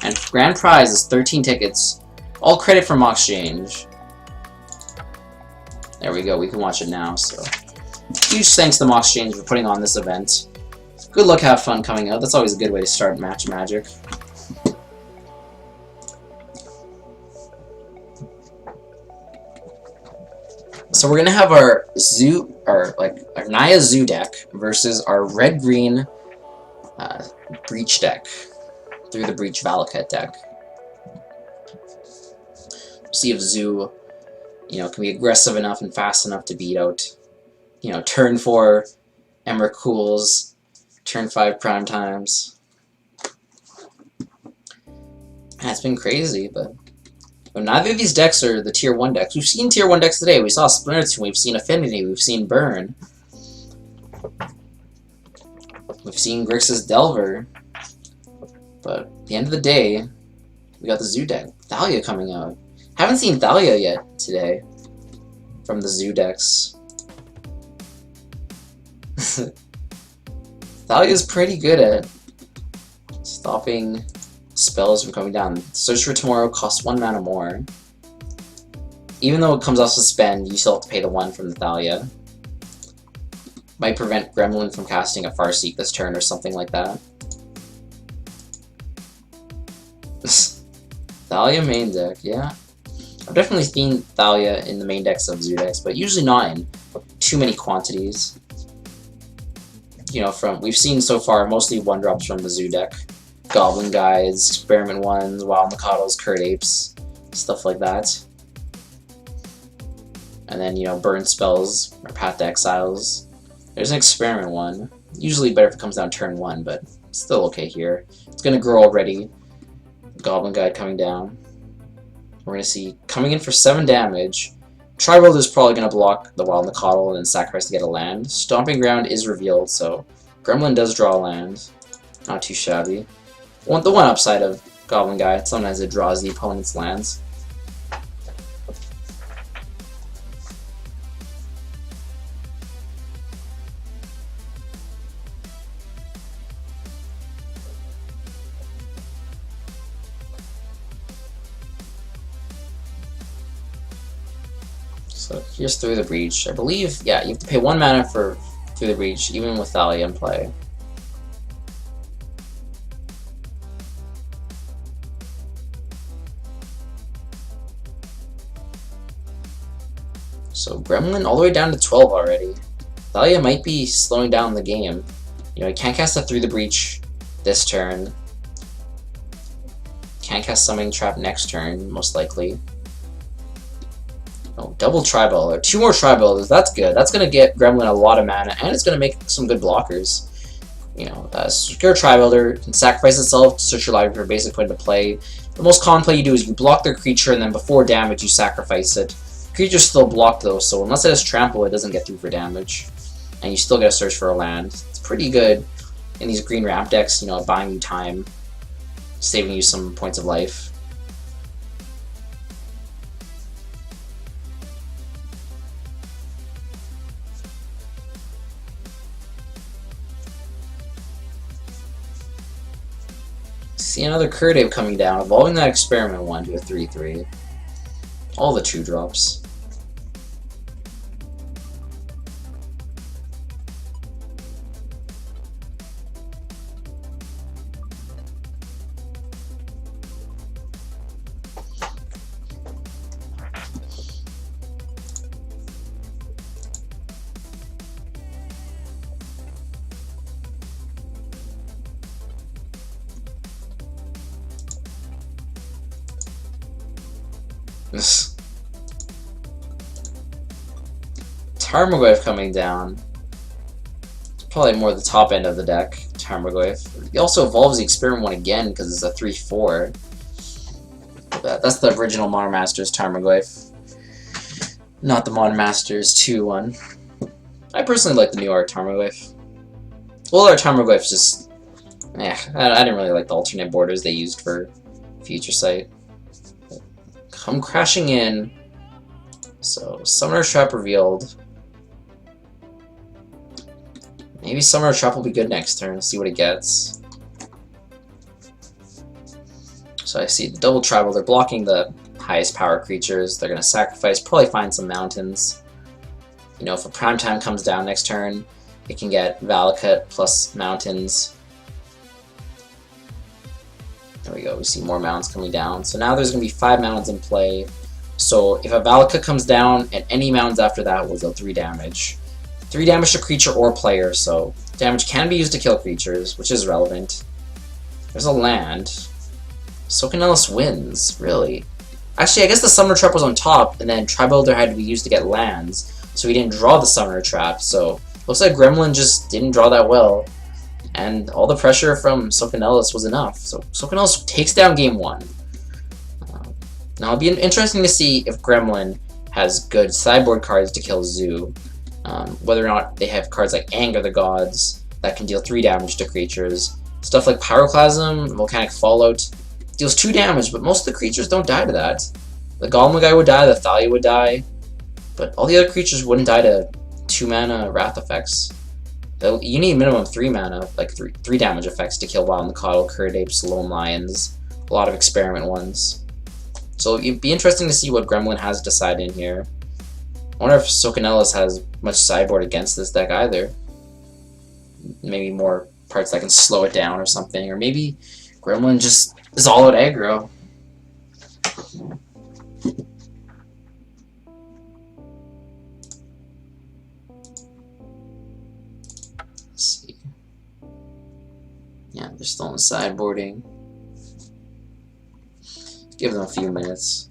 And grand prize is 13 tickets. All credit for moxchange. There we go, we can watch it now, so. Huge thanks to moxchange for putting on this event. Good luck, have fun coming out. That's always a good way to start Match Magic. So we're gonna have our Naya Zoo deck versus our red-green Breach deck through the Breach Valakut deck. See if Zoo, can be aggressive enough and fast enough to beat out, turn 4 Emrakul's, turn 5 Prime Times. It's been crazy, but neither of these decks are the Tier 1 decks. We've seen Tier 1 decks today. We saw Splinter Tomb, we've seen Affinity, we've seen Burn. We've seen Grixis Delver. But at the end of the day, we got the Zoo deck. Thalia coming out. Haven't seen Thalia yet today from the Zoo decks. Thalia's pretty good at stopping spells from coming down. Search for Tomorrow costs 1 mana more. Even though it comes off suspend, you still have to pay the 1 from the Thalia. Might prevent Gremlin from casting a Farseek this turn or something like that. Thalia main deck, yeah. I've definitely seen Thalia in the main decks of Zoo decks, but usually not in too many quantities. We've seen so far mostly 1-drops from the Zoo deck. Goblin Guides, Experiment 1s, Wild Mikados, Curd Apes, stuff like that. And then, burn spells, or Path to Exiles. There's an Experiment 1. Usually better if it comes down turn 1, but still okay here. It's gonna grow already. Goblin Guide coming down. We're gonna see coming in for 7 damage. Tri-World is probably gonna block the Wild Mikado and then sacrifice to get a land. Stomping Ground is revealed, so Gremlin does draw a land. Not too shabby. The one upside of Goblin Guide, sometimes it draws the opponent's lands. So here's Through the Breach. I believe, yeah, you have to pay 1 mana for Through the Breach, even with Thalia in play. So Gremlin all the way down to 12 already. Thalia might be slowing down the game. He can't cast a Through the Breach this turn. Can't cast Summoning Trap next turn, most likely. Oh, double Tribal, or 2 more Tribals, that's good. That's going to get Gremlin a lot of mana, and it's going to make some good blockers. Secure Tri-Builder can sacrifice itself to search your library for a basic point of play. The most common play you do is you block their creature, and then before damage you sacrifice it. Creature's still blocked though, so unless it has Trample, it doesn't get through for damage. And you still get to search for a land. It's pretty good in these green ramp decks, buying you time, saving you some points of life. See another Curd Ape coming down, evolving that Experiment 1 to a 3/3. All the 2-drops. Tarmogoyf coming down. It's probably more the top end of the deck, Tarmogoyf. He also evolves the Experiment 1 again because it's a 3/4. That's the original Modern Masters Tarmogoyf. Not the Modern Masters 2 one. I personally like the new art Tarmogoyf. Well, our Tarmogoyf's just... I didn't really like the alternate borders they used for Future Sight. Come crashing in. So, Summoner's Trap revealed. Maybe Summoner's Trap will be good next turn. See what it gets. So I see the double tribal, they're blocking the highest power creatures. They're going to sacrifice, probably find some mountains. You know, if a prime time comes down next turn, it can get Valakut plus mountains. There we go, we see more mountains coming down. So now there's going to be 5 mountains in play. So if a Valakut comes down, and any mountains after that will deal 3 damage. 3 damage to creature or player, so damage can be used to kill creatures, which is relevant. There's a land. Sokanellis wins, really. Actually, I guess the Summoner Trap was on top, and then Tri-Builder had to be used to get lands, so he didn't draw the Summoner Trap, so looks like Gremlin just didn't draw that well, and all the pressure from Sokanellis was enough. So Sokanellis takes down game 1. Now it'll be interesting to see if Gremlin has good sideboard cards to kill Zoo, whether or not they have cards like Anger the Gods that can deal 3 damage to creatures. Stuff like Pyroclasm, Volcanic Fallout, deals 2 damage, but most of the creatures don't die to that. The Golem guy would die, the Thalia would die, but all the other creatures wouldn't die to 2 mana Wrath effects. You need minimum 3 mana, like 3 damage effects to kill Wild and the Coddle, Curd Apes, Lone Lions, a lot of experiment ones. So it'd be interesting to see what Gremlin has to side in here. I wonder if Sokanellis has much sideboard against this deck either. Maybe more parts that can slow it down or something, or maybe Gremlin just is all out aggro. Let's see. Yeah, they're still in sideboarding. Give them a few minutes.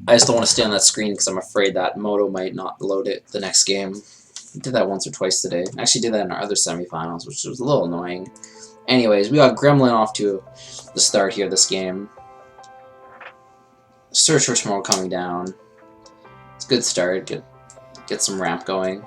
I just don't want to stay on that screen because I'm afraid that Moto might not load it the next game. I did that once or twice today. I actually did that in our other semifinals, which was a little annoying. Anyways, we got Gremlin off to the start here this game. Search for Tomorrow coming down. It's a good start. Get some ramp going.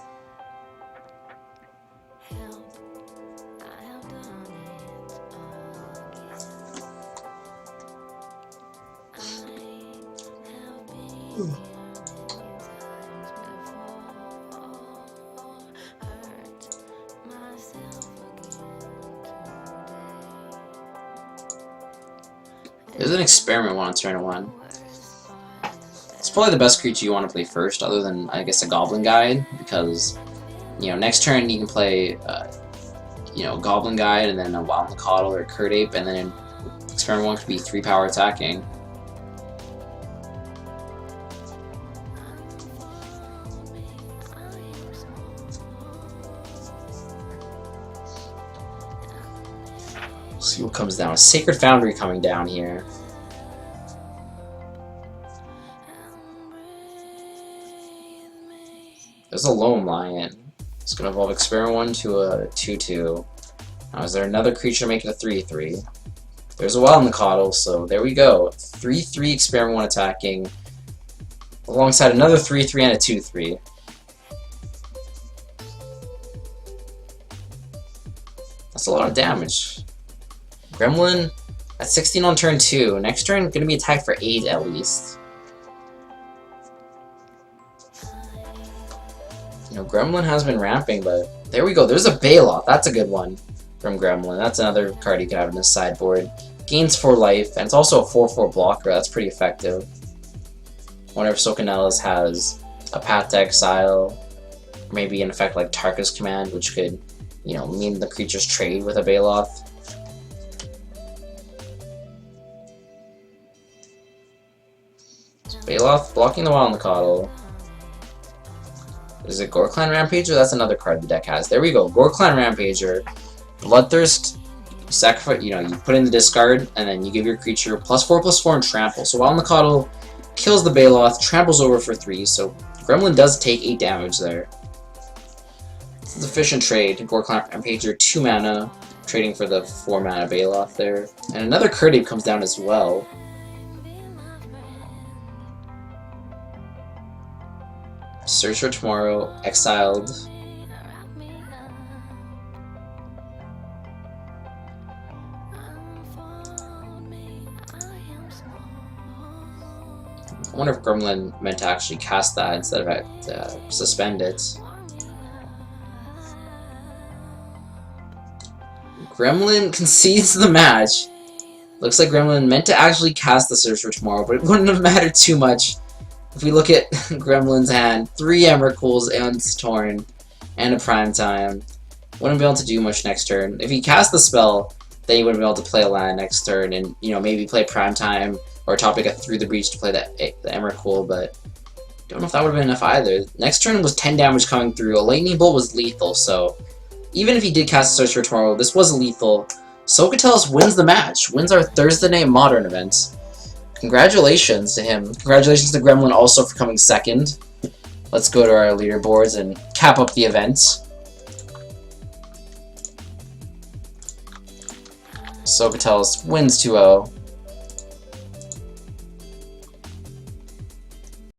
There's an experiment one on turn 1. It's probably the best creature you want to play first, other than, I guess, a Goblin Guide, because, you know, next turn you can play, you know, Goblin Guide, and then a Wild and the Coddle or a Curd Ape, and then experiment 1 could be 3 power attacking. See what comes down. Sacred Foundry coming down here. There's a Lone Lion. It's going to evolve Experiment 1 to a 2/2. Now, is there another creature making a 3/3? There's a Wild and the Coddle, so there we go. 3/3 Experiment 1 attacking, alongside another 3/3 and a 2/3. That's a lot of damage. Gremlin at 16 on turn 2. Next turn, going to be attacked for 8 at least. You know, Gremlin has been ramping, but there we go. There's a Baloth. That's a good one from Gremlin. That's another card you could have in his sideboard. Gains 4 life, and it's also a 4/4 blocker. That's pretty effective. I wonder if Sokanellis has a Path to Exile, or maybe an effect like Tarka's Command, which could, you know, mean the creatures trade with a Baloth. Baloth blocking the Wild and the Coddle. Is it Gore-Clan Rampager? That's another card the deck has. There we go. Gore-Clan Rampager. Bloodthirst. You sacrifice, you know, you put in the discard, and then you give your creature +4/+4 and trample. So Wild and the Coddle kills the Baloth, tramples over for 3, so Gremlin does take 8 damage there. This is efficient trade. Gore-Clan Rampager, 2 mana, trading for the 4 mana Baloth there. And another Curd Ape comes down as well. Search for Tomorrow, exiled. I wonder if Gremlin meant to actually cast that instead of suspend it. Gremlin concedes the match. Looks like Gremlin meant to actually cast the Search for Tomorrow, but it wouldn't have mattered too much. If we look at Gremlin's hand, 3 Emrakul's and Torn, and a Prime Time. Wouldn't be able to do much next turn. If he cast the spell, then he wouldn't be able to play a land next turn, and maybe play Prime Time or topic a Through the Breach to play the Emrakul, but don't know if that would have been enough either. Next turn was 10 damage coming through. A Lightning Bolt was lethal, so even if he did cast Search for Tomorrow, this was lethal. Socrates wins the match, wins our Thursday Night Modern event. Congratulations to him. Congratulations to Gremlin also for coming second. Let's go to our leaderboards and cap up the event. Socrates wins 2-0.